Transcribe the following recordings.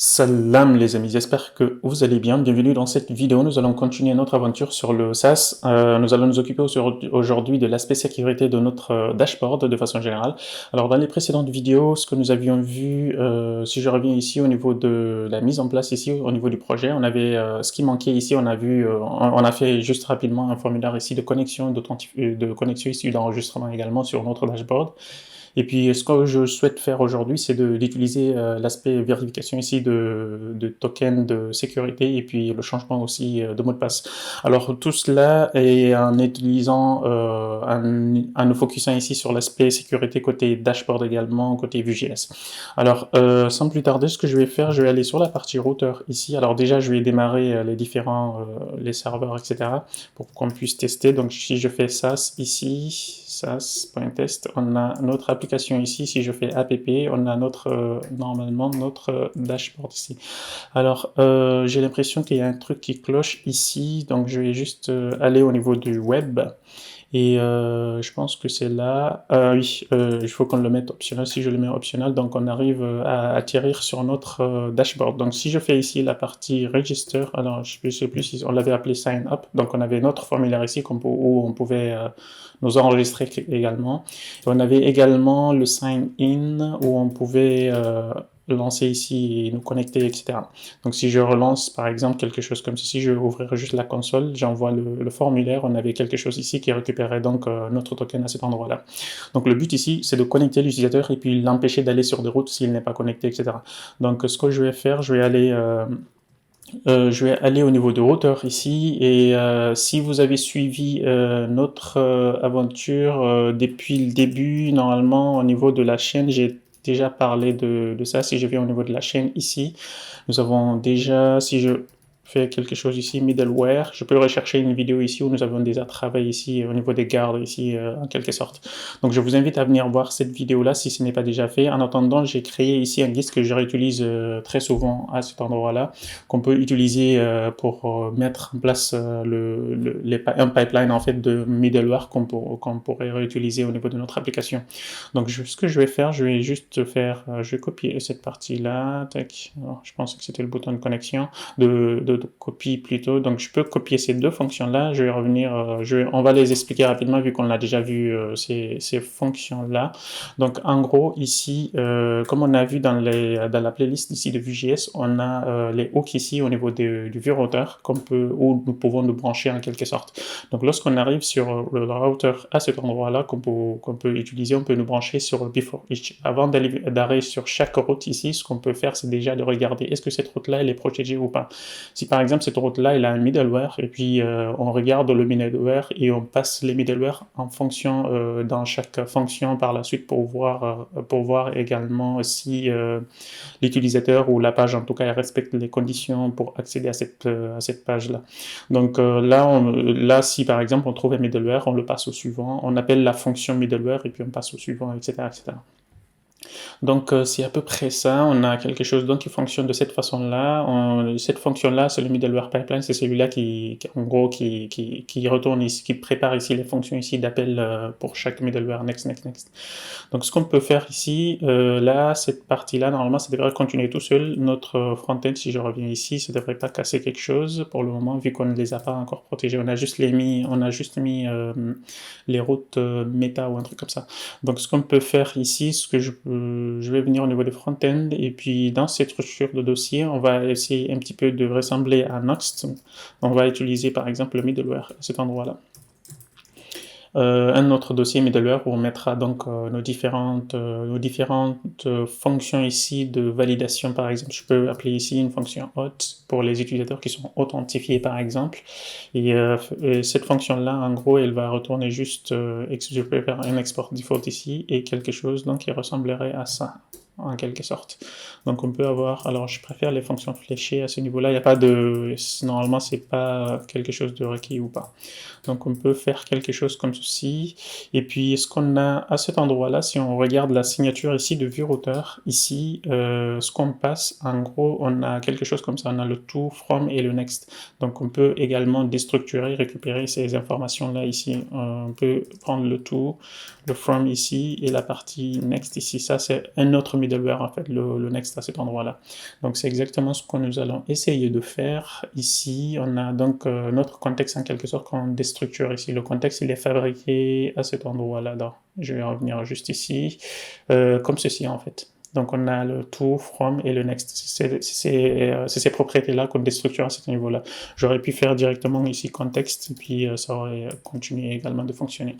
Salam les amis, j'espère que vous allez bien. Bienvenue dans cette vidéo. Nous allons continuer notre aventure sur le SaaS. Nous allons nous occuper aujourd'hui de l'aspect sécurité de notre dashboard de façon générale. Alors dans les précédentes vidéos, ce que nous avions vu, si je reviens ici au niveau de la mise en place ici, au niveau du projet, on avait ce qui manquait ici, on a vu, on a fait juste rapidement un formulaire ici de connexion, de connexion ici d'enregistrement également sur notre dashboard. Et puis, ce que je souhaite faire aujourd'hui, c'est d'utiliser l'aspect vérification ici de token de sécurité et puis le changement aussi de mot de passe. Alors, tout cela est en utilisant, en nous focusant ici sur l'aspect sécurité côté dashboard également, côté Vue.js. Alors, sans plus tarder, ce que je vais faire, je vais aller sur la partie routeur ici. Alors déjà, je vais démarrer les différents, les serveurs, etc. pour qu'on puisse tester. Donc, si je fais SaaS ici, SaaS.test, on a notre application ici. Si je fais app, on a notre normalement notre dashboard ici. Alors j'ai l'impression qu'il y a un truc qui cloche ici, donc je vais juste aller au niveau du web. Et je pense que c'est là. Oui, il faut qu'on le mette optionnel. Si je le mets optionnel, donc on arrive à atterrir sur notre dashboard. Donc si je fais ici la partie register, alors je ne sais plus si on l'avait appelé sign up. Donc on avait notre formulaire ici où on pouvait nous enregistrer également. Et on avait également le sign in où on pouvait lancer ici et nous connecter, etc. Donc si je relance par exemple quelque chose comme ceci, je vais ouvrir juste la console, j'envoie le formulaire, on avait quelque chose ici qui récupérait donc notre token à cet endroit-là. Donc le but ici, c'est de connecter l'utilisateur et puis l'empêcher d'aller sur des routes s'il n'est pas connecté, etc. Donc ce que je vais faire, je vais aller au niveau de routeur ici et si vous avez suivi notre aventure depuis le début, normalement au niveau de la chaîne, j'ai déjà parlé de ça. Si je viens au niveau de la chaîne ici, nous avons déjà, si je fais quelque chose ici, middleware, je peux rechercher une vidéo ici où nous avons déjà travaillé ici au niveau des gardes ici en quelque sorte. Donc je vous invite à venir voir cette vidéo là si ce n'est pas déjà fait. En attendant, j'ai créé ici un guide que je réutilise très souvent à cet endroit là, qu'on peut utiliser pour mettre en place un pipeline en fait de middleware qu'on pourrait réutiliser au niveau de notre application. Donc ce que je vais faire, je vais juste faire, je vais copier cette partie là, tac. Alors, je pense que c'était le bouton de connexion, de copie plutôt. Donc je peux copier ces deux fonctions là, je vais revenir, on va les expliquer rapidement vu qu'on a déjà vu ces fonctions là. Donc en gros ici, comme on a vu dans la playlist ici de Vue.js, on a les hooks ici au niveau du vue router où nous pouvons nous brancher en quelque sorte. Donc lorsqu'on arrive sur le router à cet endroit là qu'on peut utiliser, on peut nous brancher sur le before each. Avant d'arriver sur chaque route ici, ce qu'on peut faire, c'est déjà de regarder est-ce que cette route là elle est protégée ou pas. Si par exemple cette route là elle a un middleware et puis on regarde le middleware et on passe les middleware en fonction dans chaque fonction par la suite pour voir également si l'utilisateur ou la page en tout cas elle respecte les conditions pour accéder à cette page là. Donc là si par exemple on trouve un middleware, on le passe au suivant, on appelle la fonction middleware et puis on passe au suivant, etc. etc. Donc c'est à peu près ça, on a quelque chose donc qui fonctionne de cette façon-là. Cette fonction-là, c'est le middleware pipeline, c'est celui-là en gros qui retourne ici, qui prépare ici les fonctions ici d'appel pour chaque middleware next, next, next. Donc ce qu'on peut faire ici, là, cette partie-là, normalement, ça devrait continuer tout seul. Notre front-end, si je reviens ici, ça devrait pas casser quelque chose pour le moment, vu qu'on ne les a pas encore protégés. On a juste mis les routes méta ou un truc comme ça. Donc ce qu'on peut faire ici, je vais venir au niveau des front-end et puis dans cette structure de dossier, on va essayer un petit peu de ressembler à Next. On va utiliser par exemple le middleware à cet endroit-là. Un autre dossier middleware où on mettra donc nos différentes fonctions ici de validation. Par exemple, je peux appeler ici une fonction auth pour les utilisateurs qui sont authentifiés par exemple. Et cette fonction-là, en gros, elle va retourner juste, je peux faire un export default ici et quelque chose donc qui ressemblerait à ça en quelque sorte. Donc on peut avoir, alors je préfère les fonctions fléchées à ce niveau-là, il n'y a pas de, normalement c'est pas quelque chose de requis ou pas. Donc on peut faire quelque chose comme ceci, et puis ce qu'on a à cet endroit-là, si on regarde la signature ici de vue router, ici, ce qu'on passe, en gros, on a quelque chose comme ça, on a le to, from et le next. Donc on peut également déstructurer, récupérer ces informations-là ici. On peut prendre le to, le from ici, et la partie next ici, ça c'est un autre middleware, en fait, le next à cet endroit-là. Donc, c'est exactement ce que nous allons essayer de faire ici. On a donc notre contexte en quelque sorte qu'on déstructure ici. Le contexte, il est fabriqué à cet endroit-là. Je vais revenir juste ici, comme ceci en fait. Donc on a le to, from et le next. C'est ces propriétés-là qu'on déstructure à ce niveau-là. J'aurais pu faire directement ici contexte et puis ça aurait continué également de fonctionner.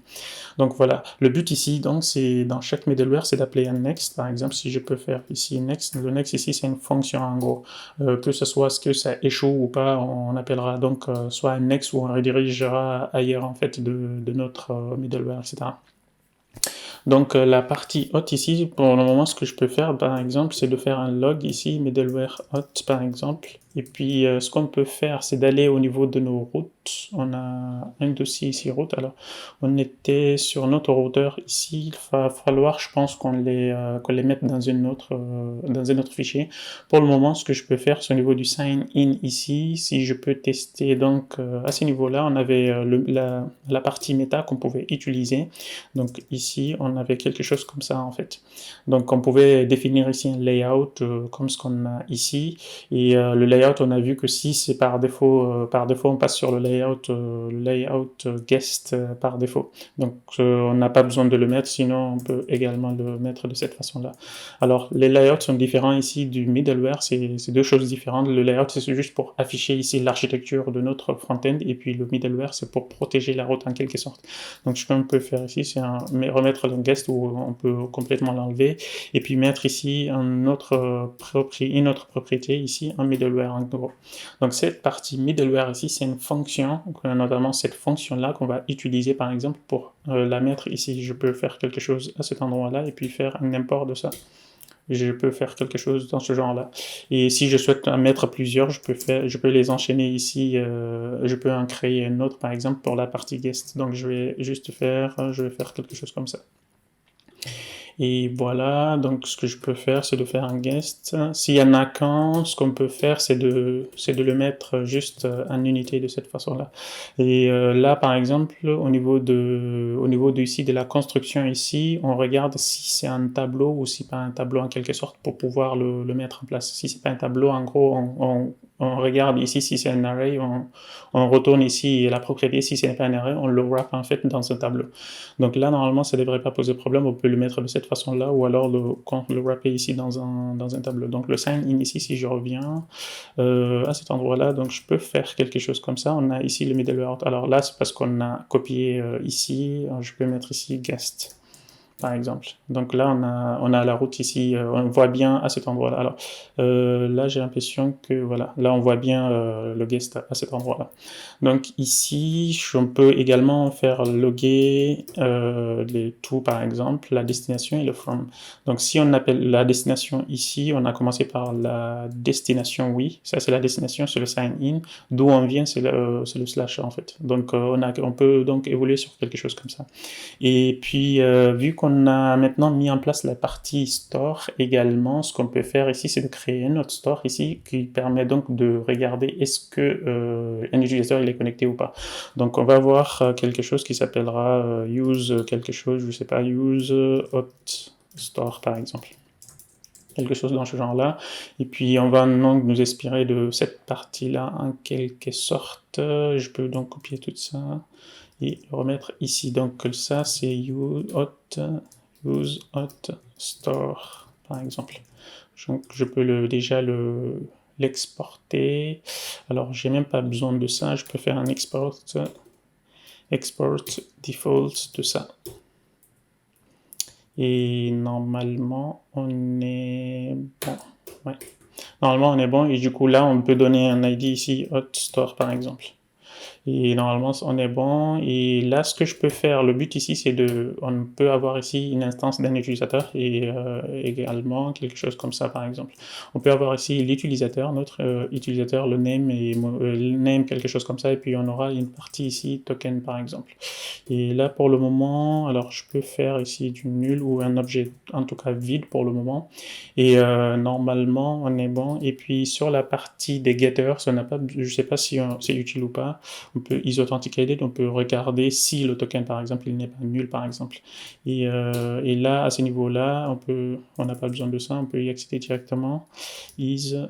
Donc voilà, le but ici, donc c'est dans chaque middleware, c'est d'appeler un next. Par exemple, si je peux faire ici next, le next ici c'est une fonction en gros. Que ce soit ce que ça échoue ou pas, on appellera donc soit un next ou on redirigera ailleurs en fait de notre middleware, etc. Donc la partie hot ici, pour le moment, ce que je peux faire, par exemple, c'est de faire un log ici, middleware hot, par exemple. Et puis ce qu'on peut faire, c'est d'aller au niveau de nos routes. On a un dossier ici, route. Alors, on était sur notre routeur ici. Il va falloir, je pense, qu'on les mette dans un autre fichier. Pour le moment, ce que je peux faire, c'est au niveau du sign in ici. Si je peux tester, donc à ce niveau-là, on avait la partie méta qu'on pouvait utiliser. Donc ici, on avait quelque chose comme ça en fait. Donc on pouvait définir ici un layout comme ce qu'on a ici. Et le layout, on a vu que si c'est par défaut, on passe sur le layout guest par défaut. Donc on n'a pas besoin de le mettre, sinon on peut également le mettre de cette façon-là. Alors les layouts sont différents ici du middleware, c'est deux choses différentes. Le layout, c'est juste pour afficher ici l'architecture de notre front-end, et puis le middleware, c'est pour protéger la route en quelque sorte. Donc ce qu'on peut faire ici, c'est remettre le guest, où on peut complètement l'enlever, et puis mettre ici une autre propriété ici, un middleware en gros. Donc cette partie middleware ici, c'est une fonction, notamment cette fonction-là qu'on va utiliser par exemple pour la mettre ici. Je peux faire quelque chose à cet endroit-là et puis faire un import de ça. Je peux faire quelque chose dans ce genre-là. Et si je souhaite en mettre plusieurs, je peux les enchaîner ici. Je peux en créer une autre, par exemple, pour la partie guest. Donc je vais faire quelque chose comme ça. Et voilà, donc ce que je peux faire, c'est de faire un guest. S'il y en a qu'un, ce qu'on peut faire, c'est de le mettre juste en unité de cette façon-là. Et là, par exemple, au niveau ici de la construction ici, on regarde si c'est un tableau ou si pas un tableau en quelque sorte pour pouvoir le mettre en place. Si c'est pas un tableau, en gros, on regarde ici si c'est un array, on retourne ici la propriété, si ce n'est pas un array, on le wrap en fait dans un tableau. Donc là, normalement, ça ne devrait pas poser problème, on peut le mettre de cette façon-là, ou alors le wrapper ici dans un tableau. Donc le sign in ici, si je reviens à cet endroit-là, donc je peux faire quelque chose comme ça. On a ici le middleware. Alors là, c'est parce qu'on a copié ici, je peux mettre ici guest, par exemple. Donc là, on a la route ici, on voit bien à cet endroit-là. Alors là, j'ai l'impression que voilà, là on voit bien le guest à cet endroit-là. Donc ici, on peut également faire loguer les to, par exemple, la destination et le from. Donc si on appelle la destination ici, on a commencé par la destination, oui, ça c'est la destination, c'est le sign in. D'où on vient, c'est le slash en fait. Donc on peut donc évoluer sur quelque chose comme ça. Et puis, vu qu'on a maintenant mis en place la partie store également, ce qu'on peut faire ici, c'est de créer un autre store ici qui permet donc de regarder est-ce que un utilisateur il est connecté ou pas. Donc, on va voir quelque chose qui s'appellera use quelque chose, je sais pas, use hot store par exemple. Quelque chose dans ce genre-là. Et puis, on va donc nous inspirer de cette partie-là en quelque sorte. Je peux donc copier tout ça et le remettre ici. Donc ça, c'est use hot store, par exemple. Donc je peux déjà l'exporter. Alors, j'ai même pas besoin de ça. Je peux faire un export default de ça. Et normalement, on est bon. Ouais. Normalement, on est bon. Et du coup, là, on peut donner un ID ici, hot store, par exemple. Et normalement, on est bon. Et là, ce que je peux faire, le but ici, c'est on peut avoir ici une instance d'un utilisateur et également quelque chose comme ça, par exemple. On peut avoir ici l'utilisateur, notre utilisateur, le name, quelque chose comme ça, et puis on aura une partie ici, token, par exemple. Et là, pour le moment, alors je peux faire ici du nul ou un objet, en tout cas vide pour le moment. Et normalement, on est bon. Et puis sur la partie des getters, je ne sais pas si c'est utile ou pas. on peut isAuthenticated, on peut regarder si le token, par exemple, il n'est pas nul, par exemple. Et là, à ce niveau-là, on n'a pas besoin de ça, on peut y accéder directement. isGuest.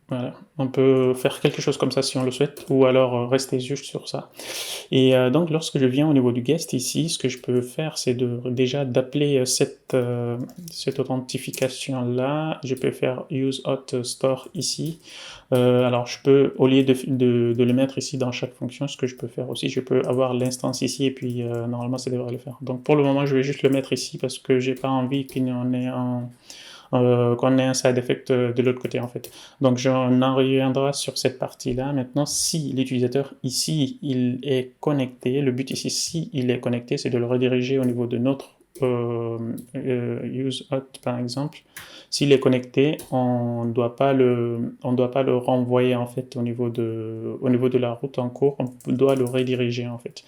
Voilà, on peut faire quelque chose comme ça si on le souhaite, ou alors rester juste sur ça. Et donc lorsque je viens au niveau du guest ici, ce que je peux faire, c'est déjà d'appeler cette authentification là. Je peux faire use auth store ici. Alors je peux, au lieu de le mettre ici dans chaque fonction, ce que je peux faire aussi, je peux avoir l'instance ici et puis normalement ça devrait le faire. Donc pour le moment je vais juste le mettre ici parce que j'ai pas envie qu'il y en ait qu'on ait un side effect de l'autre côté en fait. Donc on en reviendra sur cette partie-là. Maintenant, si l'utilisateur ici, il est connecté, le but ici, si il est connecté, c'est de le rediriger au niveau de notre use auth par exemple. S'il est connecté, on ne doit pas le renvoyer en fait au niveau de la route en cours, on doit le rediriger en fait.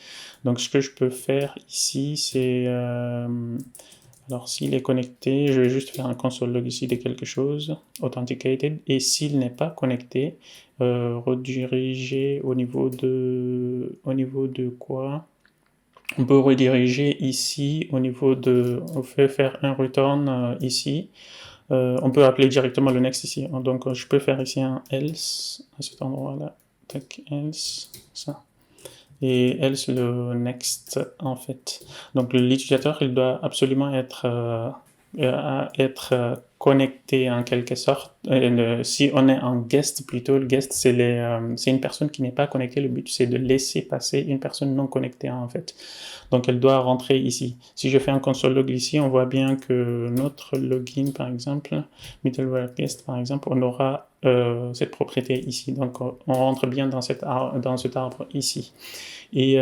Donc ce que je peux faire ici, c'est alors s'il est connecté, je vais juste faire un console log ici de quelque chose, authenticated, et s'il n'est pas connecté, rediriger au niveau de quoi? On peut rediriger ici au niveau de, on fait faire un return ici. On peut appeler directement le next ici. Donc je peux faire ici un else à cet endroit-là. Tac, else, ça. Et else le next en fait. Donc l'utilisateur il doit absolument être connecté en quelque sorte. Si on est en guest plutôt, le guest c'est une personne qui n'est pas connectée. Le but c'est de laisser passer une personne non connectée en fait. Donc elle doit rentrer ici. Si je fais un console log ici, on voit bien que notre login par exemple, middleware guest par exemple, on aura cette propriété ici. Donc on rentre bien dans cet arbre ici. Et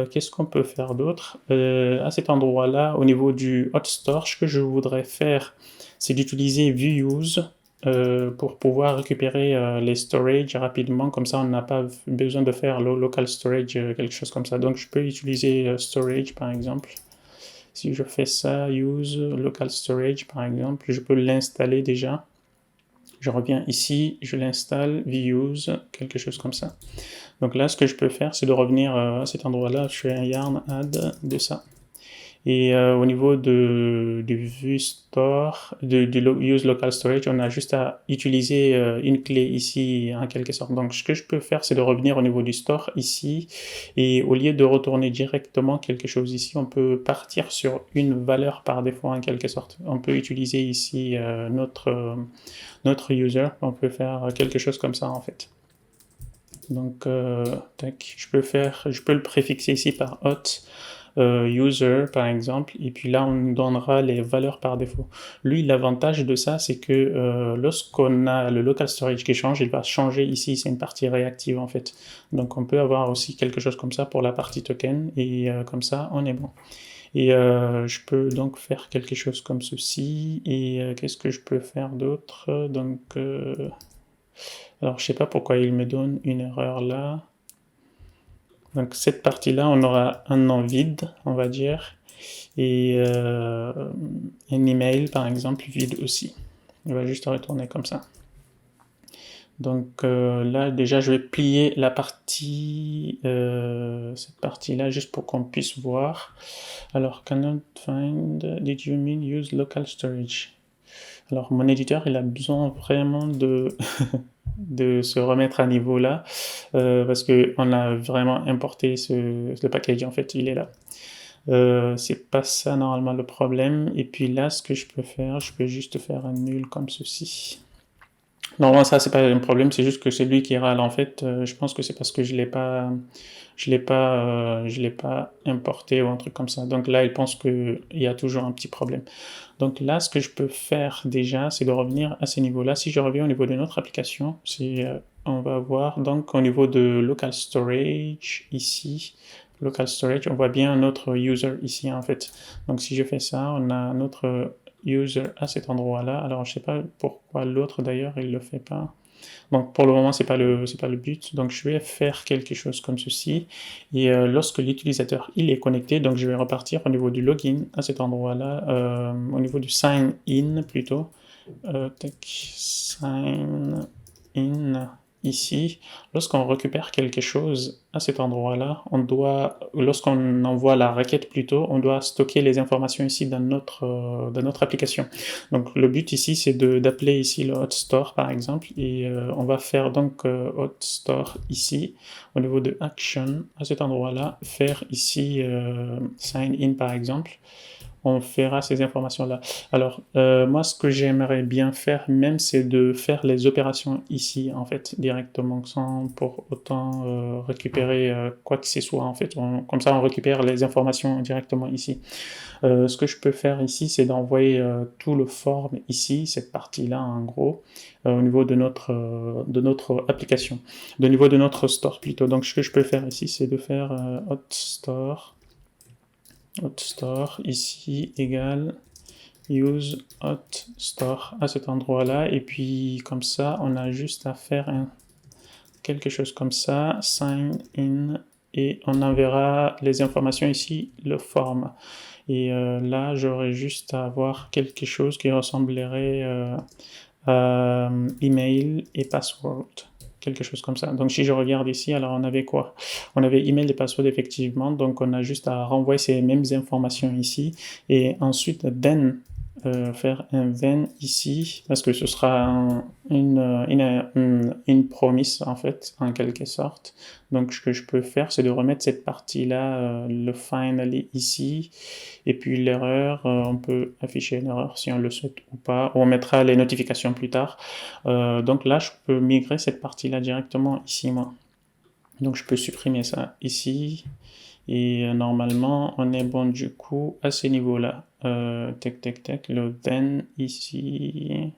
qu'est-ce qu'on peut faire d'autre à cet endroit-là, au niveau du hot store, ce que je voudrais faire, c'est d'utiliser viewUse pour pouvoir récupérer les storage rapidement. Comme ça, on n'a pas besoin de faire le local storage, quelque chose comme ça. Donc, je peux utiliser storage, par exemple. Si je fais ça, use local storage, par exemple, je peux l'installer déjà. Je reviens ici, je l'installe, viewUse, quelque chose comme ça. Donc là, ce que je peux faire, c'est de revenir à cet endroit-là, je fais un yarn add de ça. Et au niveau du view store, du use local storage, on a juste à utiliser une clé ici en quelque sorte. Donc ce que je peux faire, c'est de revenir au niveau du store ici, et au lieu de retourner directement quelque chose ici, on peut partir sur une valeur par défaut en quelque sorte. On peut utiliser ici notre user, on peut faire quelque chose comme ça en fait. Donc, tac, je peux le préfixer ici par hot user par exemple, et puis là on nous donnera les valeurs par défaut. Lui, l'avantage de ça, c'est que lorsqu'on a le local storage qui change, il va changer ici, c'est une partie réactive en fait. Donc on peut avoir aussi quelque chose comme ça pour la partie token, et comme ça on est bon. Et je peux donc faire quelque chose comme ceci, et qu'est-ce que je peux faire d'autre? Donc alors je sais pas pourquoi il me donne une erreur là. Donc cette partie-là, on aura un nom vide, on va dire, et un email par exemple vide aussi. Il va juste retourner comme ça. Donc là déjà je vais plier la partie, cette partie-là juste pour qu'on puisse voir. Alors cannot find, did you mean use local storage? Alors mon éditeur il a besoin vraiment de de se remettre à niveau là, parce qu'on a vraiment importé le package, en fait, il est là. C'est pas ça normalement le problème. Et puis là, ce que je peux faire, je peux juste faire un nul comme ceci. Normalement, ça, c'est pas un problème, c'est juste que c'est lui qui râle. En fait, je pense que c'est parce que je l'ai pas importé ou un truc comme ça. Donc là, il pense qu'il y a toujours un petit problème. Donc là, ce que je peux faire déjà, c'est de revenir à ce niveau-là. Si je reviens au niveau de notre application, on va voir donc au niveau de local storage ici, local storage, on voit bien notre user ici en fait. Donc si je fais ça, on a notre user à cet endroit-là. Alors je sais pas pourquoi l'autre d'ailleurs il le fait pas. Donc pour le moment c'est pas le but. Donc je vais faire quelque chose comme ceci. Et lorsque l'utilisateur il est connecté, donc je vais repartir au niveau du login à cet endroit-là, au niveau du sign in plutôt. sign in ici. Lorsqu'on récupère quelque chose à cet endroit-là, lorsqu'on envoie la requête plutôt, on doit stocker les informations ici dans notre application. Donc le but ici, c'est d'appeler ici le hot store par exemple, et on va faire donc hot store ici, au niveau de action, à cet endroit-là, faire ici sign in par exemple. On fera ces informations-là. Alors, moi, ce que j'aimerais bien faire même, c'est de faire les opérations ici, en fait, directement, sans pour autant récupérer quoi que ce soit, en fait. Comme ça, on récupère les informations directement ici. Ce que je peux faire ici, c'est d'envoyer tout le form ici, cette partie-là, en gros, au niveau de notre application, au niveau de notre store, plutôt. Donc, ce que je peux faire ici, c'est de faire hot store ici égale use hot store à cet endroit-là, et puis comme ça on a juste à faire quelque chose comme ça, sign in, et on enverra les informations ici, le form. Et là j'aurais juste à avoir quelque chose qui ressemblerait à email et password, quelque chose comme ça. Donc si je regarde ici, alors on avait quoi? On avait email et password effectivement, donc on a juste à renvoyer ces mêmes informations ici, et ensuite then faire un then ici, parce que ce sera une promise en fait, en quelque sorte. Donc ce que je peux faire, c'est de remettre cette partie-là, le finally ici, et puis l'erreur, on peut afficher une erreur si on le souhaite ou pas, on mettra les notifications plus tard. Donc là, je peux migrer cette partie-là directement ici, moi. Donc je peux supprimer ça ici, et normalement, on est bon du coup à ce niveau-là. Le then ici,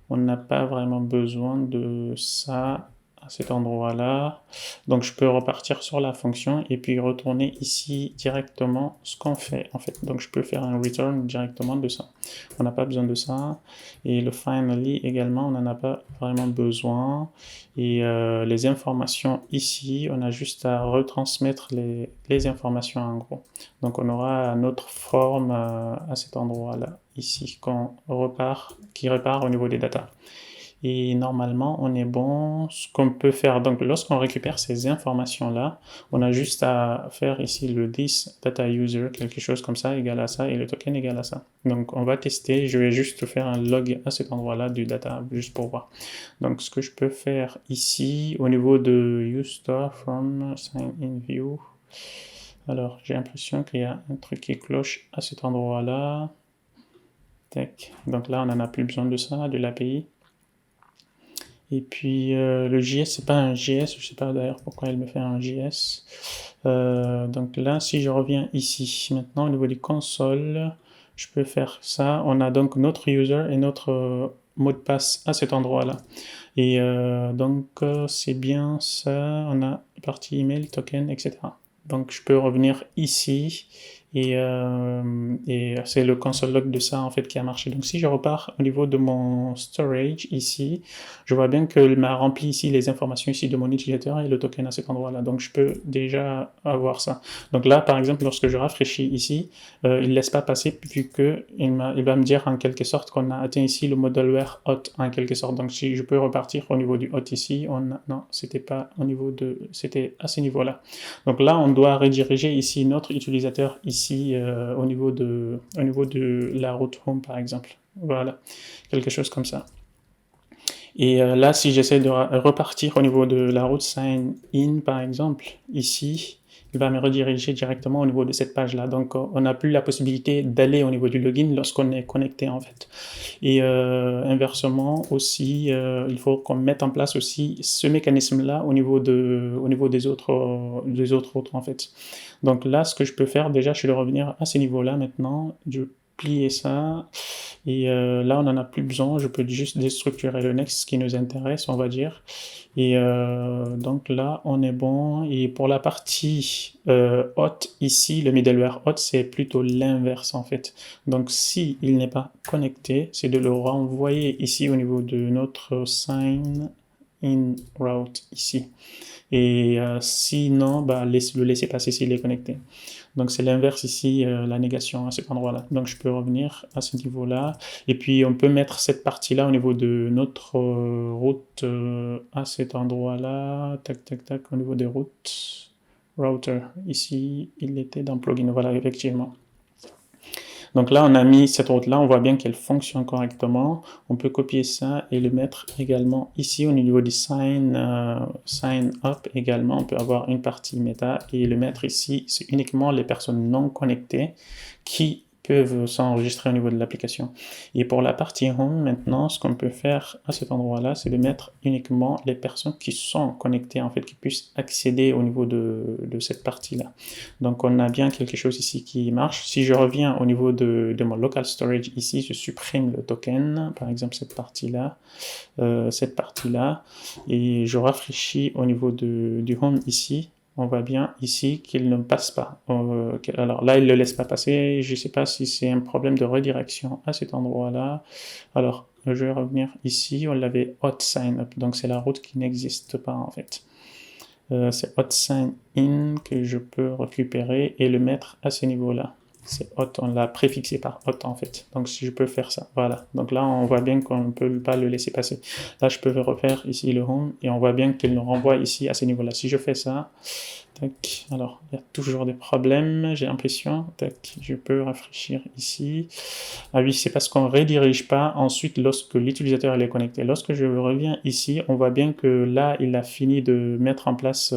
on n'a pas vraiment besoin de ça à cet endroit-là. Donc je peux repartir sur la fonction et puis retourner ici directement ce qu'on fait en fait. Donc je peux faire un return directement de ça. On n'a pas besoin de ça. Et le finally également, on n'en a pas vraiment besoin. Et les informations ici, on a juste à retransmettre les informations en gros. Donc on aura notre forme à cet endroit-là, ici, qui repart au niveau des data. Et normalement, on est bon. Ce qu'on peut faire, donc lorsqu'on récupère ces informations-là, on a juste à faire ici le this data user, quelque chose comme ça, égal à ça, et le token égal à ça. Donc on va tester, je vais juste faire un log à cet endroit-là du data, juste pour voir. Donc ce que je peux faire ici, au niveau de useStore from sign in view, alors j'ai l'impression qu'il y a un truc qui cloche à cet endroit-là. Donc là, on n'en a plus besoin de ça, de l'API. Et puis le JS, c'est pas un JS, je sais pas d'ailleurs pourquoi il me fait un JS. Donc là, si je reviens ici, maintenant au niveau des consoles, je peux faire ça. On a donc notre user et notre mot de passe à cet endroit-là. Et donc c'est bien ça, on a partie email, token, etc. Donc je peux revenir ici et c'est le console log de ça en fait qui a marché. Donc si je repars au niveau de mon storage ici, je vois bien qu'il m'a rempli ici les informations ici de mon utilisateur et le token à cet endroit-là. Donc je peux déjà avoir ça. Donc là par exemple lorsque je rafraîchis ici, il ne laisse pas passer vu que il va me dire en quelque sorte qu'on a atteint ici le modelware hot en quelque sorte. Donc si je peux repartir au niveau du hot ici, non, c'était pas au niveau c'était à ce niveau-là. Donc là on doit rediriger ici notre utilisateur ici au niveau de la route home par exemple. Voilà, quelque chose comme ça. Et là, si j'essaie de repartir au niveau de la route sign in par exemple, ici, il va me rediriger directement au niveau de cette page-là. Donc on n'a plus la possibilité d'aller au niveau du login lorsqu'on est connecté en fait. Et inversement aussi, il faut qu'on mette en place aussi ce mécanisme-là au niveau des autres en fait. Donc là, ce que je peux faire déjà, je vais revenir à ce niveau-là maintenant. Je plier ça et là on n'en a plus besoin, je peux juste déstructurer le next, ce qui nous intéresse on va dire, et donc là on est bon. Et pour la partie hot ici, le middleware hot, c'est plutôt l'inverse en fait. Donc si il n'est pas connecté, c'est de le renvoyer ici au niveau de notre sign in route ici, et sinon le laisser passer s'il est connecté. Donc c'est l'inverse ici, la négation à cet endroit-là. Donc je peux revenir à ce niveau-là. Et puis on peut mettre cette partie-là au niveau de notre route à cet endroit-là. Tac, tac, tac, au niveau des routes. Router, ici, il était dans plugin. Voilà, effectivement. Donc là, on a mis cette route-là, on voit bien qu'elle fonctionne correctement. On peut copier ça et le mettre également ici au niveau du sign up également. On peut avoir une partie méta et le mettre ici. C'est uniquement les personnes non connectées qui peuvent s'enregistrer au niveau de l'application. Et pour la partie home, maintenant, ce qu'on peut faire à cet endroit-là, c'est de mettre uniquement les personnes qui sont connectées, en fait, qui puissent accéder au niveau de cette partie-là. Donc, on a bien quelque chose ici qui marche. Si je reviens au niveau de mon local storage ici, je supprime le token, par exemple cette partie-là, et je rafraîchis au niveau du home ici. On voit bien ici qu'il ne passe pas. Alors là, il ne le laisse pas passer. Je ne sais pas si c'est un problème de redirection à cet endroit-là. Alors, je vais revenir ici. On l'avait hot sign up. Donc, c'est la route qui n'existe pas en fait. C'est hot sign in que je peux récupérer et le mettre à ce niveau-là. C'est hot, on l'a préfixé par hot en fait. Donc si je peux faire ça, voilà. Donc là on voit bien qu'on ne peut pas le laisser passer. Là je peux refaire ici le home et on voit bien qu'il nous renvoie ici à ce niveau-là. Si je fais ça, tac, alors il y a toujours des problèmes, j'ai l'impression. Tac, je peux rafraîchir ici. Ah oui, c'est parce qu'on ne redirige pas ensuite lorsque l'utilisateur est connecté. Lorsque je reviens ici, on voit bien que là, il a fini de mettre en place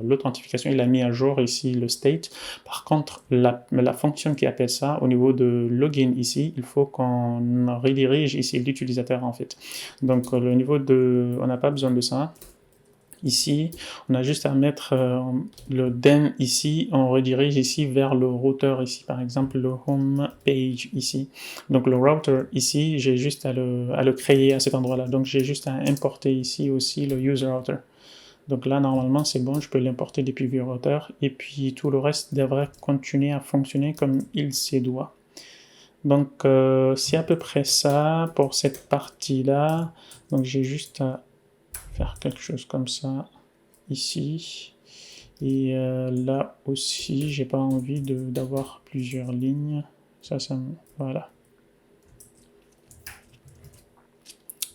l'authentification. Il a mis à jour ici le state. Par contre, la fonction qui appelle ça, au niveau de login ici, il faut qu'on redirige ici l'utilisateur en fait. Donc, le niveau de... On n'a pas besoin de ça. Ici, on a juste à mettre le den ici, on redirige ici vers le routeur ici, par exemple le home page ici. Donc le router ici, j'ai juste à le créer à cet endroit-là. Donc j'ai juste à importer ici aussi le user router. Donc là, normalement, c'est bon, je peux l'importer depuis vue router. Et puis tout le reste devrait continuer à fonctionner comme il se doit. Donc c'est à peu près ça pour cette partie-là. Donc j'ai juste à faire quelque chose comme ça ici et là aussi j'ai pas envie d'avoir plusieurs lignes, voilà.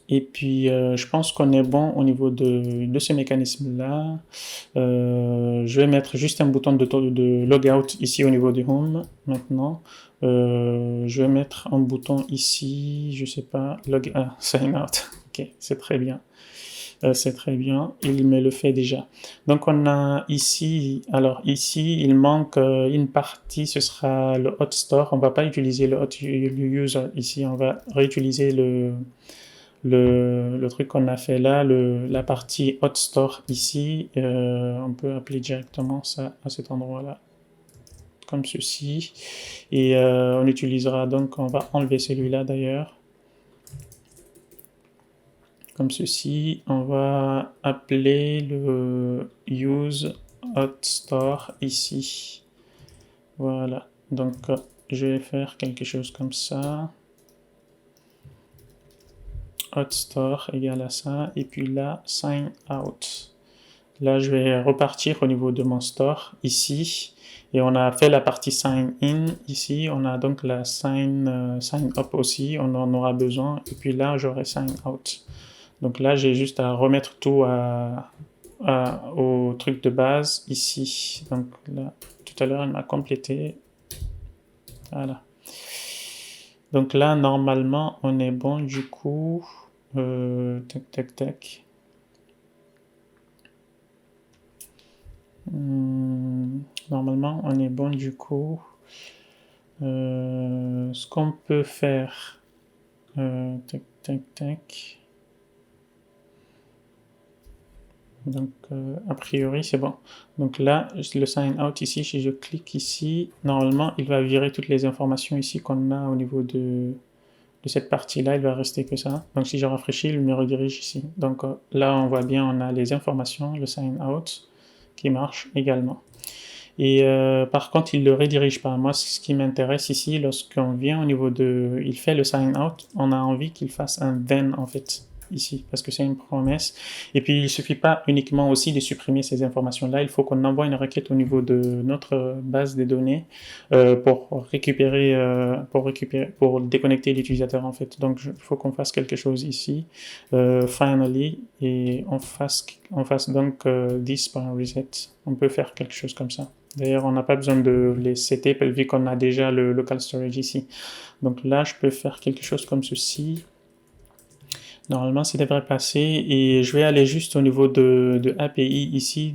Et puis je pense qu'on est bon au niveau de ce mécanisme là. Je vais mettre juste un bouton de logout ici au niveau du home maintenant. Je vais mettre un bouton ici, je sais pas, sign out. Ok, c'est très bien. C'est très bien, il me le fait déjà. Donc on a ici, alors ici il manque une partie, ce sera le hot store. On va pas utiliser le hot user ici, on va réutiliser le truc qu'on a fait là, la partie hot store ici. On peut appeler directement ça à cet endroit-là, comme ceci. Et on utilisera donc, on va enlever celui-là d'ailleurs. Comme ceci, on va appeler le use hot store ici. Voilà, donc je vais faire quelque chose comme ça. Hot store égale à ça, et puis là, sign out. Là, je vais repartir au niveau de mon store ici, et on a fait la partie sign in ici, on a donc la sign up aussi, on en aura besoin, et puis là, j'aurai sign out. Donc là, j'ai juste à remettre tout au truc de base ici. Donc là, tout à l'heure, elle m'a complété. Voilà. Donc là, normalement, on est bon du coup. Tac, tac, tac. Normalement, on est bon du coup. Ce qu'on peut faire. Tac, tac, tac. Donc, a priori, c'est bon. Donc là, le sign out ici, si je clique ici, normalement, il va virer toutes les informations ici qu'on a au niveau de cette partie-là. Il va rester que ça. Donc, si je rafraîchis, il me redirige ici. Donc là, on voit bien, on a les informations, le sign out qui marche également. Et par contre, il ne le redirige pas. Moi, ce qui m'intéresse ici, lorsqu'on vient au niveau de... Il fait le sign out, on a envie qu'il fasse un then, en fait. ici, parce que c'est une promesse. Et puis, il suffit pas uniquement aussi de supprimer ces informations-là, il faut qu'on envoie une requête au niveau de notre base de données pour déconnecter l'utilisateur en fait. Donc, il faut qu'on fasse quelque chose ici, finally, et on fasse donc this par reset. On peut faire quelque chose comme ça. D'ailleurs, on n'a pas besoin de les setter vu qu'on a déjà le local storage ici. Donc là, je peux faire quelque chose comme ceci. Normalement, ça devrait passer et je vais aller juste au niveau de API ici,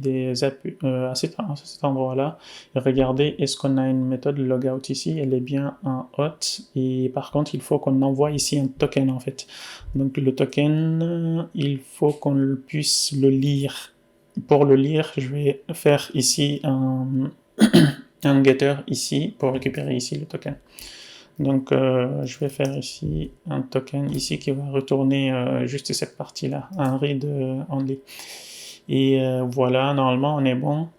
à cet endroit-là, et regarder est-ce qu'on a une méthode logout ici, elle est bien en hot, et par contre, il faut qu'on envoie ici un token en fait. Donc le token, il faut qu'on puisse le lire. Pour le lire, je vais faire ici un getter ici pour récupérer ici le token. Donc je vais faire ici un token ici qui va retourner juste cette partie-là, un read only. Et voilà, normalement on est bon.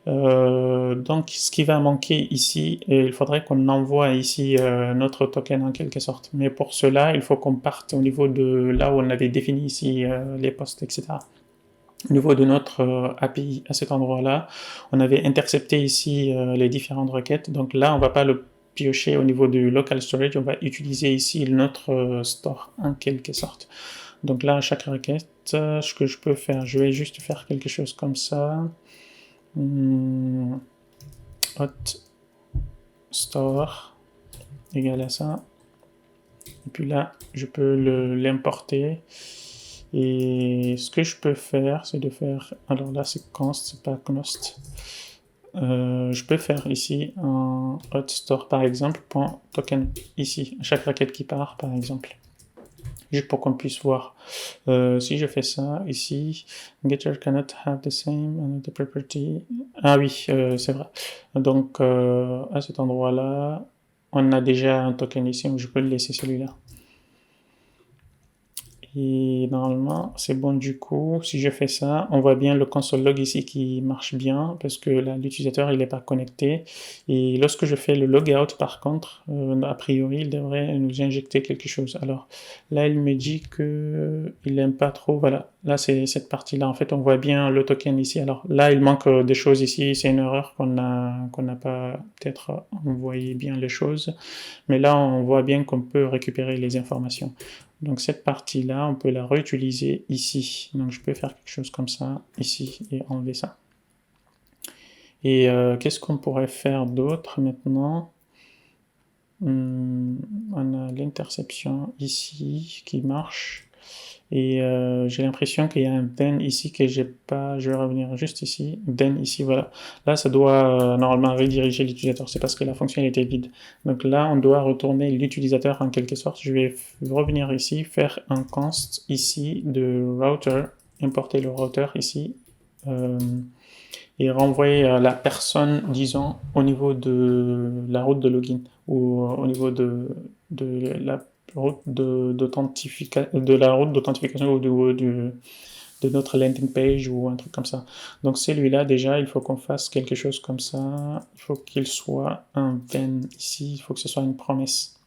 Donc ce qui va manquer ici, il faudrait qu'on envoie ici notre token en quelque sorte. Mais pour cela, il faut qu'on parte au niveau de là où on avait défini ici les posts, etc. Au niveau de notre API à cet endroit-là, on avait intercepté ici les différentes requêtes. Donc là, on va pas le piocher au niveau du local storage, on va utiliser ici notre store en quelque sorte. Donc là, à chaque requête, ce que je peux faire, je vais juste faire quelque chose comme ça. Hot store égale à ça. Et puis là, je peux l'importer. Et ce que je peux faire, c'est de faire... Alors là, c'est const, c'est pas const. Je peux faire ici un hot store, par exemple, .token, ici, à chaque requête qui part, par exemple. Juste pour qu'on puisse voir. Si je fais ça, ici, getter cannot have the same another property. Ah oui, c'est vrai. Donc, à cet endroit-là, on a déjà un token ici, donc je peux le laisser celui-là. Et normalement, c'est bon du coup. Si je fais ça, on voit bien le console log ici qui marche bien parce que là, l'utilisateur, il n'est pas connecté. Et lorsque je fais le logout, par contre, a priori, il devrait nous injecter quelque chose. Alors là, il me dit que il n'aime pas trop. Voilà, là, c'est cette partie-là. En fait, on voit bien le token ici. Alors là, il manque des choses ici. C'est une erreur qu'on n'a pas peut-être envoyé bien les choses. Mais là, on voit bien qu'on peut récupérer les informations. Donc cette partie-là, on peut la réutiliser ici. Donc je peux faire quelque chose comme ça, ici, et enlever ça. Et qu'est-ce qu'on pourrait faire d'autre maintenant? On a l'interception ici qui marche. Et j'ai l'impression qu'il y a un then ici que j'ai pas. Je vais revenir juste ici. Then ici, voilà. Là, ça doit normalement rediriger l'utilisateur. C'est parce que la fonction était vide. Donc là, on doit retourner l'utilisateur en quelque sorte. Je vais revenir ici, faire un const ici de router, importer le router ici. Et renvoyer la personne, disons, au niveau de la route de login ou au niveau de la route d'authentification ou de notre landing page ou un truc comme ça. Donc celui-là, déjà, il faut qu'on fasse quelque chose comme ça. Il faut qu'il soit un then ici. Il faut que ce soit une promesse.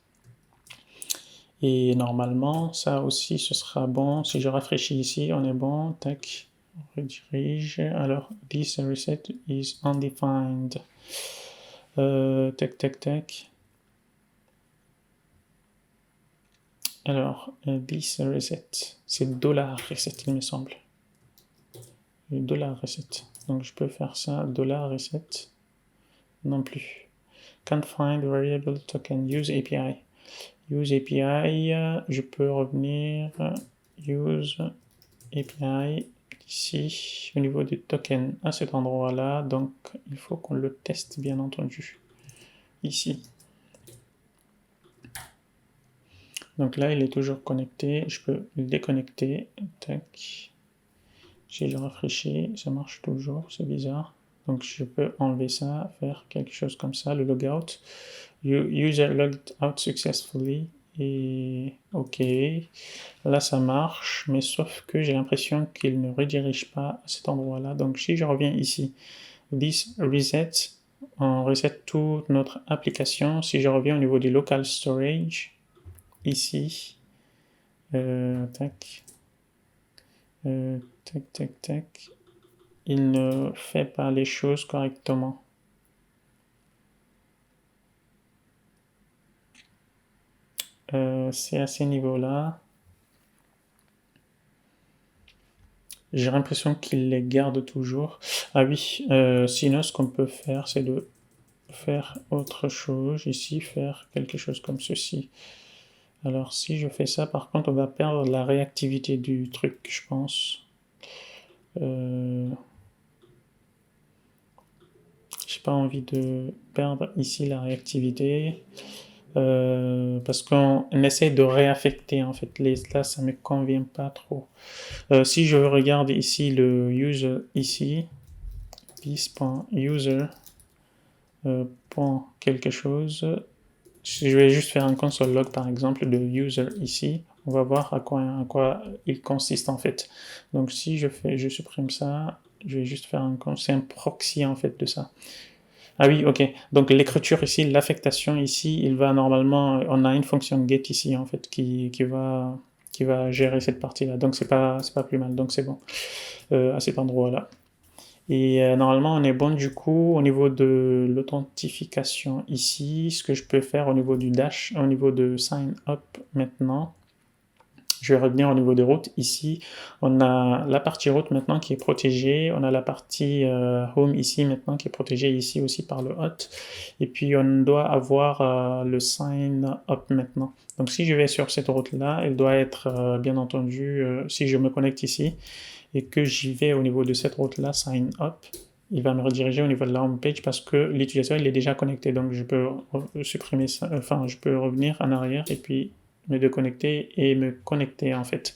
Et normalement, ça aussi, ce sera bon. Si je rafraîchis ici, on est bon. Tac. On redirige. Alors, this reset is undefined. Tac, tac, tac. Alors, this reset, c'est $reset, il me semble. $reset. Donc, je peux faire ça, $reset. Non plus. Can't find variable token. Use API. Use API, je peux revenir. Use API. Ici, au niveau du token, à cet endroit-là. Donc, il faut qu'on le teste, bien entendu. Ici. Donc là, il est toujours connecté. Je peux le déconnecter. Tac. Si je rafraîchis, ça marche toujours. C'est bizarre. Donc je peux enlever ça, faire quelque chose comme ça, le logout. User logged out successfully. Et ok. Là, ça marche, mais sauf que j'ai l'impression qu'il ne redirige pas à cet endroit-là. Donc si je reviens ici, this reset, on reset toute notre application. Si je reviens au niveau du local storage, ici, tac, Tac, tac, tac. Il ne fait pas les choses correctement. C'est à ces niveaux-là. J'ai l'impression qu'il les garde toujours. Ah oui, sinon ce qu'on peut faire, c'est de faire autre chose. Ici, faire quelque chose comme ceci. Alors si je fais ça, par contre, on va perdre la réactivité du truc, je pense. J'ai pas envie de perdre ici la réactivité. Parce qu'on essaie de réaffecter en fait. Là, ça me convient pas trop. Si je regarde ici le user ici, this.user point quelque chose, je vais juste faire un console log par exemple de user ici. On va voir à quoi il consiste en fait. Donc si je supprime ça, je vais juste faire c'est un proxy en fait de ça. Ah oui, ok. Donc l'écriture ici, l'affectation ici, il va normalement, on a une fonction get ici en fait qui va gérer cette partie-là. Donc c'est pas plus mal. Donc c'est bon à cet endroit-là. Et normalement on est bon du coup au niveau de l'authentification ici. Ce que je peux faire au niveau du dash, au niveau de sign up maintenant. Je vais revenir au niveau des routes. Ici, on a la partie route maintenant qui est protégée. On a la partie home ici maintenant qui est protégée ici aussi par le hot. Et puis, on doit avoir le sign up maintenant. Donc, si je vais sur cette route-là, elle doit être, bien entendu, si je me connecte ici et que j'y vais au niveau de cette route-là, sign up, il va me rediriger au niveau de la home page parce que l'utilisateur il est déjà connecté. Donc, je peux supprimer ça, enfin, je peux revenir en arrière et puis me déconnecter et me connecter en fait.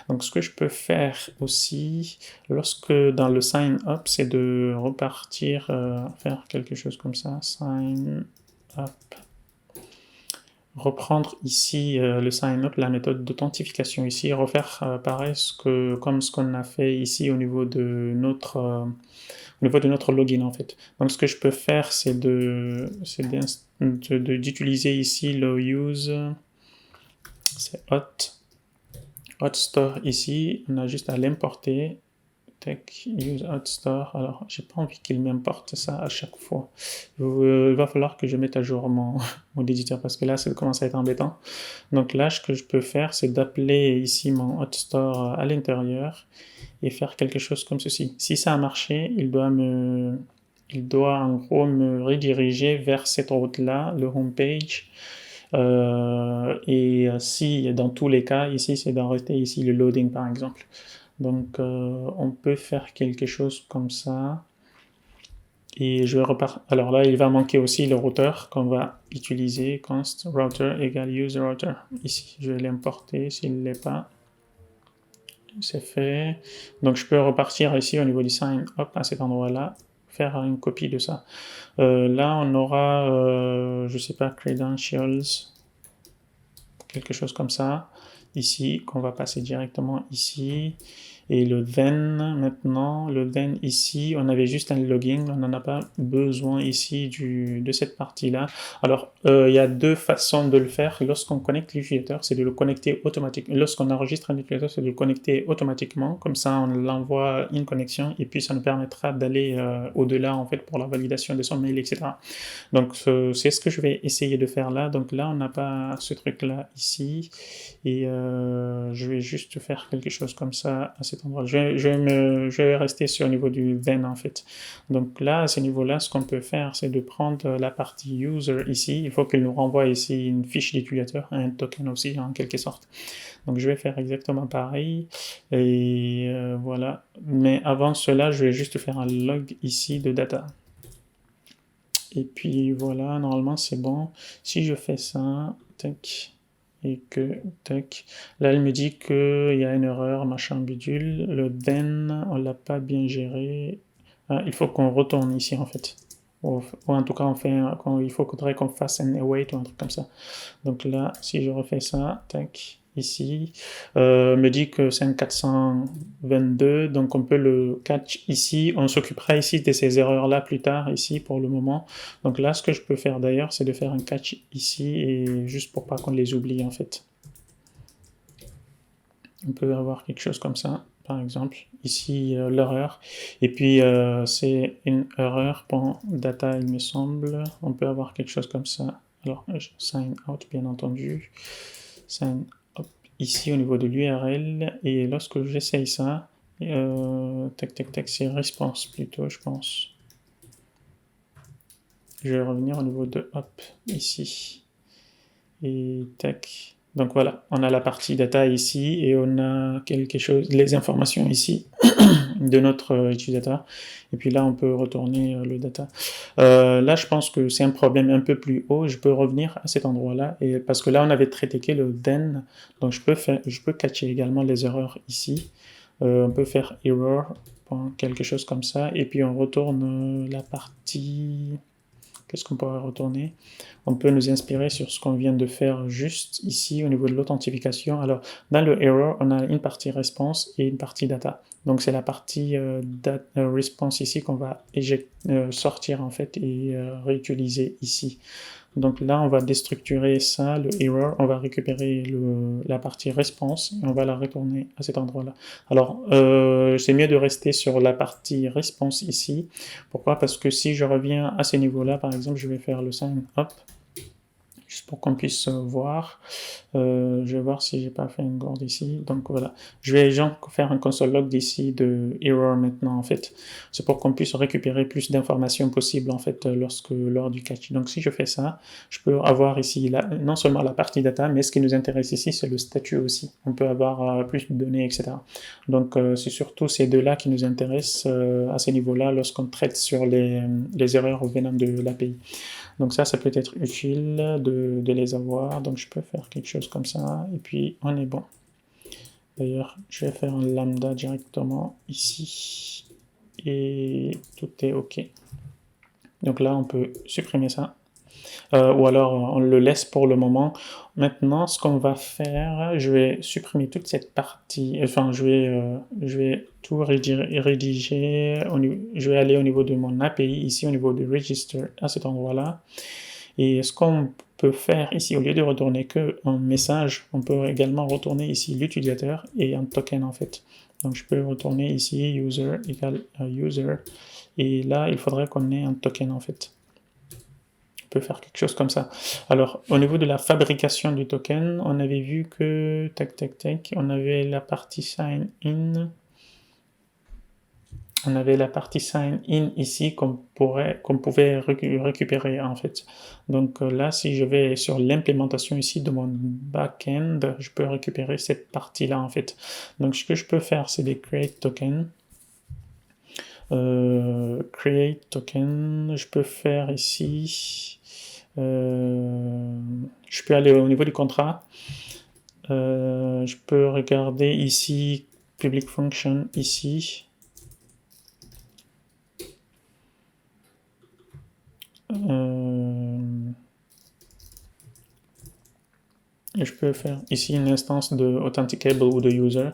Donc ce que je peux faire aussi, lorsque dans le sign up, c'est de repartir, faire quelque chose comme ça, sign up, reprendre ici le sign up, la méthode d'authentification ici, refaire pareil comme ce qu'on a fait ici au niveau de notre login en fait. Donc ce que je peux faire, c'est d'utiliser ici le use, c'est hot store ici, on a juste à l'importer. Tech use hot store. Alors, j'ai pas envie qu'il m'importe ça à chaque fois. Il va falloir que je mette à jour mon éditeur parce que là, ça commence à être embêtant. Donc là, ce que je peux faire, c'est d'appeler ici mon hot store à l'intérieur et faire quelque chose comme ceci. Si ça a marché, il doit en gros me rediriger vers cette route-là, le homepage. Et si dans tous les cas, ici, c'est d'arrêter ici le loading par exemple. Donc on peut faire quelque chose comme ça. Et je vais repartir. Alors là, il va manquer aussi le routeur qu'on va utiliser. Const router égale use router. Ici, je vais l'importer s'il ne l'est pas. C'est fait. Donc je peux repartir ici au niveau du sign up à cet endroit-là, faire une copie de ça. Là, on aura, je sais pas, credentials, quelque chose comme ça. Ici, qu'on va passer directement ici. Et le then, maintenant, le then ici, on avait juste un login, on n'en a pas besoin ici de cette partie-là. Alors, il y a deux façons de le faire. Lorsqu'on connecte l'utilisateur, c'est de le connecter automatiquement. Lorsqu'on enregistre un utilisateur, c'est de le connecter automatiquement. Comme ça, on l'envoie une connexion et puis ça nous permettra d'aller au-delà, en fait, pour la validation de son mail, etc. Donc, c'est ce que je vais essayer de faire là. Donc là, on n'a pas ce truc-là ici. Et je vais juste faire quelque chose comme ça à cet endroit. Je vais rester sur le niveau du then en fait. Donc là, à ce niveau-là, ce qu'on peut faire, c'est de prendre la partie user ici. Il faut qu'il nous renvoie ici une fiche d'utilisateur, un token aussi en quelque sorte. Donc je vais faire exactement pareil. Et voilà. Mais avant cela, je vais juste faire un log ici de data. Et puis voilà, normalement c'est bon. Si je fais ça, tac, et que, tac, là elle me dit qu'il y a une erreur, machin bidule, le then, on l'a pas bien géré. Ah, il faut qu'on retourne ici en fait. Ou en tout cas, il faudrait qu'on fasse un await ou un truc comme ça. Donc là, si je refais ça, tac, ici, me dit que c'est un 422, donc on peut le catch ici. On s'occupera ici de ces erreurs-là plus tard, ici, pour le moment. Donc là, ce que je peux faire d'ailleurs, c'est de faire un catch ici, et juste pour pas qu'on les oublie, en fait. On peut avoir quelque chose comme ça. par exemple. Ici, l'erreur. Et puis, c'est une erreur pour data, il me semble. On peut avoir quelque chose comme ça. Alors, sign out, bien entendu. Sign up ici au niveau de l'URL. Et lorsque j'essaye ça, tac, tac, tac, c'est response plutôt, je pense. Je vais revenir au niveau de hop, ici. Et tac. Donc voilà, on a la partie data ici et on a quelque chose, les informations ici de notre utilisateur. Et puis là, on peut retourner le data. Là, je pense que c'est un problème un peu plus haut. Je peux revenir à cet endroit-là et parce que là, on avait traité que le then. Donc je peux catcher également les erreurs ici. On peut faire error, quelque chose comme ça. Et puis on retourne la partie. Qu'est-ce qu'on pourrait retourner? On peut nous inspirer sur ce qu'on vient de faire juste ici au niveau de l'authentification. Alors, dans le error, on a une partie response et une partie data. Donc, c'est la partie response ici qu'on va sortir en fait et réutiliser ici. Donc là, on va déstructurer ça, le error, on va récupérer la partie response et on va la retourner à cet endroit-là. Alors, c'est mieux de rester sur la partie response ici. Pourquoi? Parce que si je reviens à ce niveau-là, par exemple, je vais faire le sign up, juste pour qu'on puisse voir. Je vais voir si j'ai pas fait une gourde ici. Donc voilà, je vais faire un console log d'ici de error maintenant en fait. C'est pour qu'on puisse récupérer plus d'informations possibles en fait lors du catch. Donc si je fais ça, je peux avoir ici non seulement la partie data, mais ce qui nous intéresse ici c'est le statut aussi. On peut avoir plus de données, etc. Donc c'est surtout ces deux-là qui nous intéressent à ce niveau-là lorsqu'on traite sur les erreurs venant de l'API. Donc ça peut être utile de les avoir. Donc je peux faire quelque chose comme ça. Et puis on est bon. D'ailleurs, je vais faire un lambda directement ici. Et tout est OK. Donc là, on peut supprimer ça. Ou alors on le laisse pour le moment. Maintenant, ce qu'on va faire, je vais supprimer toute cette partie, enfin je vais tout rédiger, je vais aller au niveau de mon API, ici au niveau de register, à cet endroit-là. Et ce qu'on peut faire ici, au lieu de retourner qu'un message, on peut également retourner ici l'utilisateur et un token en fait. Donc je peux retourner ici user égale user, et là il faudrait qu'on ait un token en fait. Peut faire quelque chose comme ça. Alors, au niveau de la fabrication du token, on avait vu que, tac, tac, tac, on avait la partie sign in. On avait la partie sign in ici qu'on pouvait récupérer en fait. Donc là, si je vais sur l'implémentation ici de mon backend, je peux récupérer cette partie-là en fait. Donc ce que je peux faire, c'est des create token. Create token, je peux faire ici. Je peux aller au niveau du contrat. Je peux regarder ici public function ici. Je peux faire ici une instance de authenticable ou de user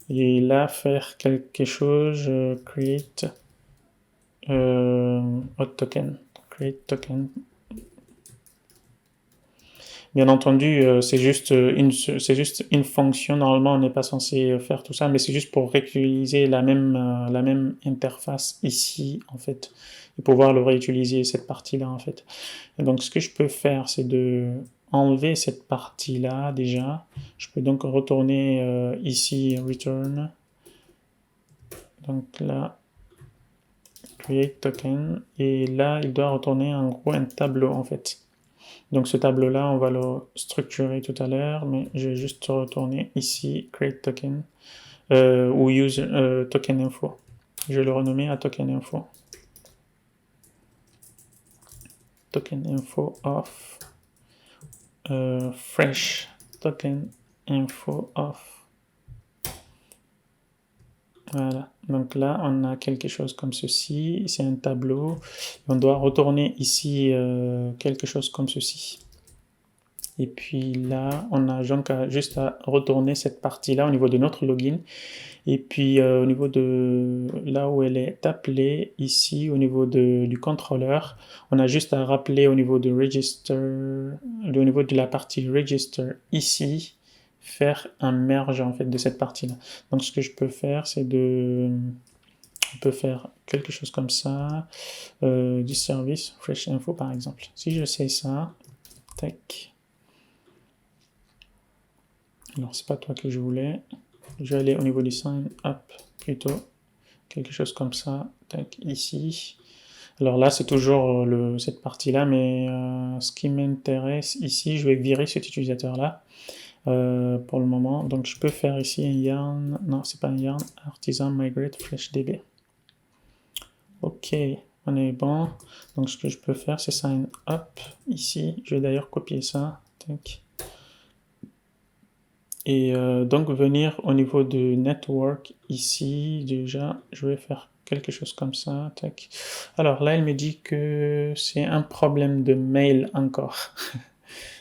et là faire quelque chose, create auth token, create token. Bien entendu, c'est juste une fonction. Normalement, on n'est pas censé faire tout ça, mais c'est juste pour réutiliser la même interface ici, en fait, et pouvoir le réutiliser, cette partie-là, en fait. Et donc, ce que je peux faire, c'est de enlever cette partie-là, déjà. Je peux donc retourner ici, return. Donc là, create token, et là, il doit retourner en gros un tableau, en fait. Donc ce tableau-là, on va le structurer tout à l'heure, mais je vais juste retourner ici, create token, ou use token info. Je vais le renommer à token info. Token info of fresh token info of. Voilà, donc là on a quelque chose comme ceci, c'est un tableau, on doit retourner ici quelque chose comme ceci. Et puis là, on a juste à retourner cette partie-là au niveau de notre login. Et puis au niveau de là où elle est appelée, ici au niveau du contrôleur, on a juste à rappeler au niveau de register, au niveau de la partie register ici, faire un merge en fait de cette partie-là. Donc ce que je peux faire, c'est on peut faire quelque chose comme ça, du service Fresh Info par exemple. Si je sais ça, tac. Alors c'est pas toi que je voulais. Je vais aller au niveau du sign up plutôt, quelque chose comme ça, tac, ici. Alors là, c'est toujours cette partie-là, mais ce qui m'intéresse ici, je vais virer cet utilisateur-là pour le moment. Donc je peux faire ici un yarn, non, c'est pas un yarn, artisan migrate FreshDB. Ok, on est bon. Donc ce que je peux faire, c'est sign up ici. Je vais d'ailleurs copier ça. Tac. Et donc venir au niveau de network ici, déjà, je vais faire quelque chose comme ça. Tac. Alors là, elle me dit que c'est un problème de mail encore.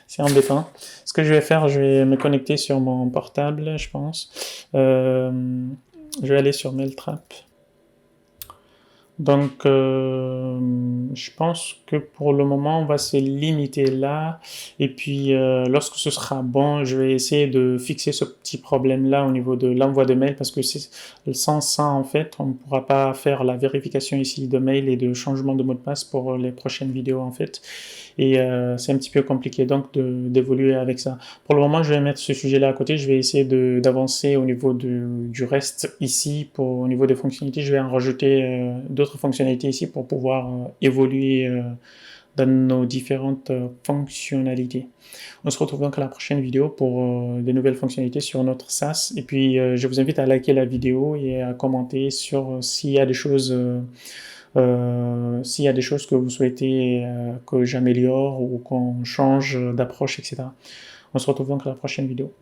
C'est embêtant. Ce que je vais faire, je vais me connecter sur mon portable, je pense. Je vais aller sur Mailtrap. Donc, je pense que pour le moment, on va se limiter là. Et puis, lorsque ce sera bon, je vais essayer de fixer ce petit problème-là au niveau de l'envoi de mail, parce que sans ça, en fait, on ne pourra pas faire la vérification ici de mail et de changement de mot de passe pour les prochaines vidéos, en fait. Et c'est un petit peu compliqué donc d'évoluer avec ça. Pour le moment, je vais mettre ce sujet-là à côté. Je vais essayer d'avancer au niveau du reste ici. Au niveau des fonctionnalités, je vais en rajouter d'autres fonctionnalités ici pour pouvoir évoluer dans nos différentes fonctionnalités. On se retrouve donc à la prochaine vidéo pour de nouvelles fonctionnalités sur notre SaaS. Et puis, je vous invite à liker la vidéo et à commenter sur s'il y a des choses s'il y a des choses que vous souhaitez que j'améliore ou qu'on change d'approche, etc. On se retrouve donc à la prochaine vidéo.